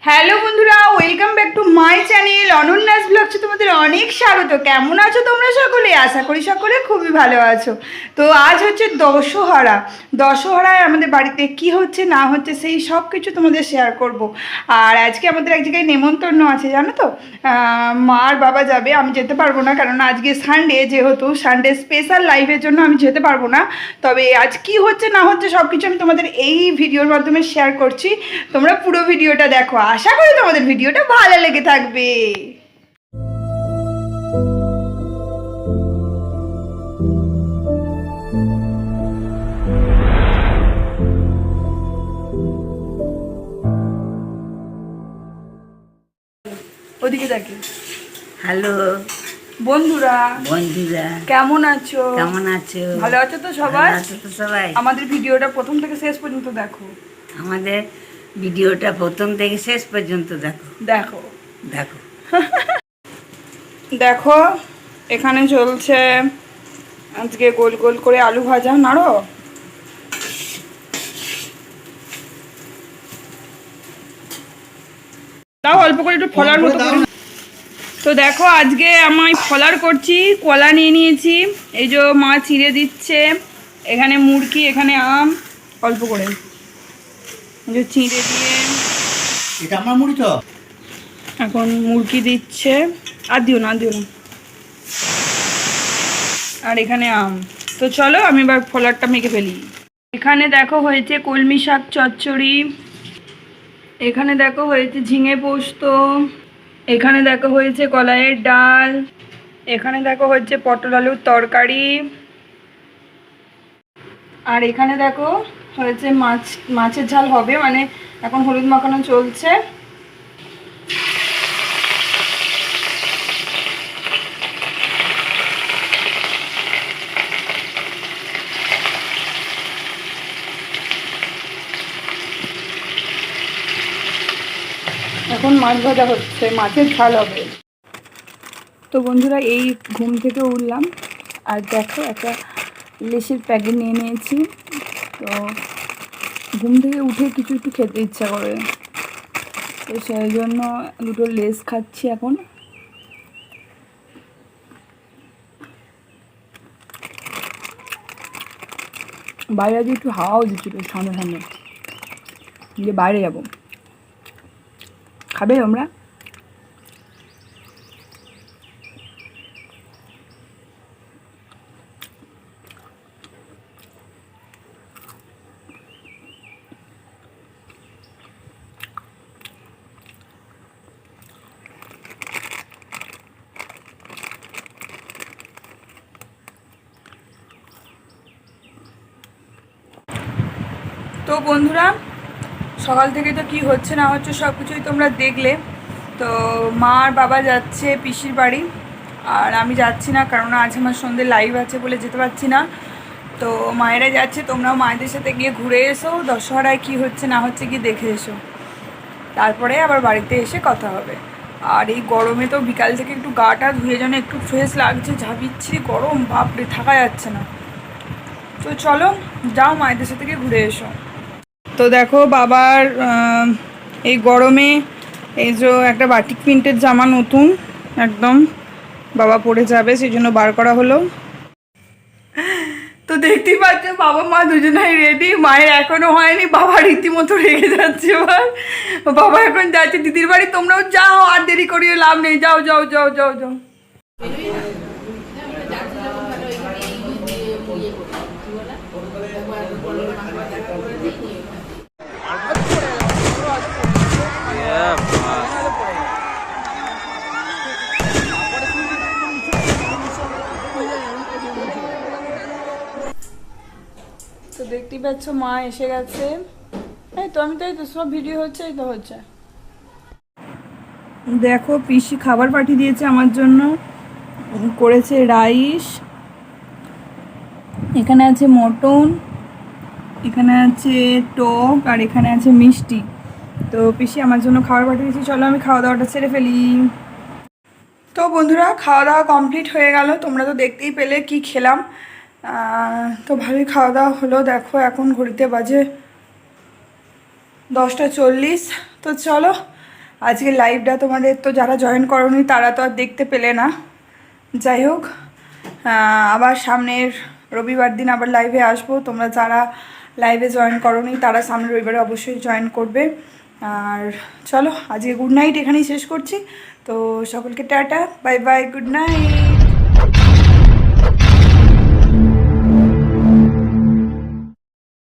Hello বন্ধুরা, welcome back to my channel Ananya's ব্লগসে তোমাদের অনেক স্বাগত। কেমন আছো তোমরা সকলে? আশা করি সকলে খুবই ভালো আছো। তো আজ হচ্ছে দশহরা। দশহরায় আমাদের বাড়িতে কি হচ্ছে না হচ্ছে সেই সব কিছু তোমাদের শেয়ার করব। আর আজকে আমাদের এক জায়গায় নেমন্তন্ন আছে, জানো তো। মা আর বাবা যাবে, আমি যেতে পারবো না, কারণ আজকে সানডে, যেহেতু সানডে স্পেশাল লাইভের জন্য আমি যেতে পারবো না। তবে আজ কি হচ্ছে না হচ্ছে সব কিছু আমি তোমাদের এই ভিডিওর মাধ্যমে শেয়ার করছি। তোমরা পুরো ভিডিওটা দেখো, আশা করি তোমাদের ভিডিওটা ভালো লেগে থাকবে। ওদিকে দেখি। হ্যালো বন্ধুরা, বন্ধুরা, কেমন আছো? কেমন আছো? ভালো আছো তো সবাই? ভালো আছো তো সবাই? আমাদের ভিডিওটা প্রথম থেকে শেষ পর্যন্ত দেখো। আমাদের ভিডিওটা প্রথম থেকে শেষ পর্যন্ত দেখো দেখো দেখো। দেখো, এখানে চলছে আজকে গোল গোল করে আলু ভাজা। নাড়ো। তাও অল্প করে একটু ফলার মতো করে। তো দেখো, আজকে আমি ফলার করছি। কলা নিয়ে নিয়েছি, এই যে মা চিড়ে দিচ্ছে। এখানে মুরগি, এখানে আম, অল্প করে এই যে চিড়ে দিয়ে এটা আমার মুড়ি তো। এখন মুরগি দিচ্ছে। আর দিও না, আর দিও না। আর এখানে আম। তো চলো আমি এবার ফলারটা মেখে ফেলি। এখানে দেখো হয়েছে কলমি শাক চচ্চড়ি, এখানে দেখো হয়েছে ঝিঙে পোস্ত, এখানে দেখো হয়েছে কলাইয়ের ডাল, এখানে দেখো হচ্ছে পটল আলুর তরকারি, আর এখানে দেখো হয়েছে মাছের ঝাল হবে, মানে এখন হলুদ মাখানো চলছে। এখন মাছ ভাজা হচ্ছে, মাছের ঝাল হবে। তো বন্ধুরা, এই ঘুম থেকে উঠলাম আর দেখো একটা লেসের প্যাকেট নিয়ে নিয়েছি। তো ঘুম থেকে উঠে কিছু একটু খেতে ইচ্ছা করে, তো সেই জন্য দুটো লেস খাচ্ছি এখন। বাইরে আজকে একটু হাওয়াও দিচ্ছিল ঠান্ডা ঠান্ডা, যে বাইরে যাবো। খাবে তোমরা? তো বন্ধুরা, সকাল থেকে তো কি হচ্ছে না হচ্ছে সব কিছুই তোমরা দেখলে। তো মা আর বাবা যাচ্ছে পিসির বাড়ি, আর আমি যাচ্ছি না, কারণ আজ আমার সন্ধ্যে লাইভ আছে বলে যেতে পারছি না। তো মায়েরা যাচ্ছে, তোমরাও মায়েদের সাথে গিয়ে ঘুরে এসো, দশহরায় কি হচ্ছে না হচ্ছে কি দেখে এসো, তারপরে আবার বাড়িতে এসে কথা হবে। আর এই গরমে তো বিকাল থেকে একটু গাটা ধুয়ে যেন একটু ফ্রেশ লাগছে, ঝাঁপিচ্ছি গরম, বাপরে থাকা যাচ্ছে না। তো চলো যাও মায়েদের সাথে গিয়ে ঘুরে এসো। তো দেখো বাবার এই গরমে এই যে একটা বাটিক প্রিন্টের জামা নতুন একদম বাবা পরে যাবে, সেই জন্য বার করা হলো। তো দেখতেই পাচ্ছ বাবা মা দুজনেই রেডি। মায়ের এখনো হয়নি, বাবা রীতিমতো রেগে যাচ্ছে। এবার বাবা এখন যাচ্ছে দিদির বাড়ি, তোমরাও যাও, আর দেরি করিয়ে লাভ নেই, যাও যাও যাও যাও যাও। তো দেখতেই পাচ্ছ মা এসে গেছে। এই তো আমি, তাই তো সব ভিডিও হচ্ছে, এই তো হচ্ছে। দেখো পিসি খাবার পাঠিয়ে দিয়েছে আমার জন্য, করেছে রাইস, এখানে আছে মটন, এখানে আছে টক, আর এখানে আছে মিষ্টি। তো পিসি আমার জন্য খাবার পাঠিয়ে দিয়েছে। চলো আমি খাওয়া দাওয়াটা সেরে ফেলি। তো বন্ধুরা, খাওয়া দাওয়া কমপ্লিট হয়ে গেল, তোমরা তো দেখতেই পেলে কি খেলাম। তো ভালোই খাওয়া দাওয়া হলো। দেখো এখন ঘড়িতে বাজে 10টা 40। তো চলো আজকে লাইভটা তোমাদের তো যারা জয়েন করোনি তারা তো আর দেখতে পেলে না। যাই হোক, আবার সামনের রবিবার দিন আবার লাইভে আসবো। তোমরা যারা লাইভে জয়েন করোনি তারা সামনের রবিবারে অবশ্যই জয়েন করবে। আর চলো, আজকে গুড নাইট এখানেই শেষ করছি। তো সকলকে tata, bye bye, good night.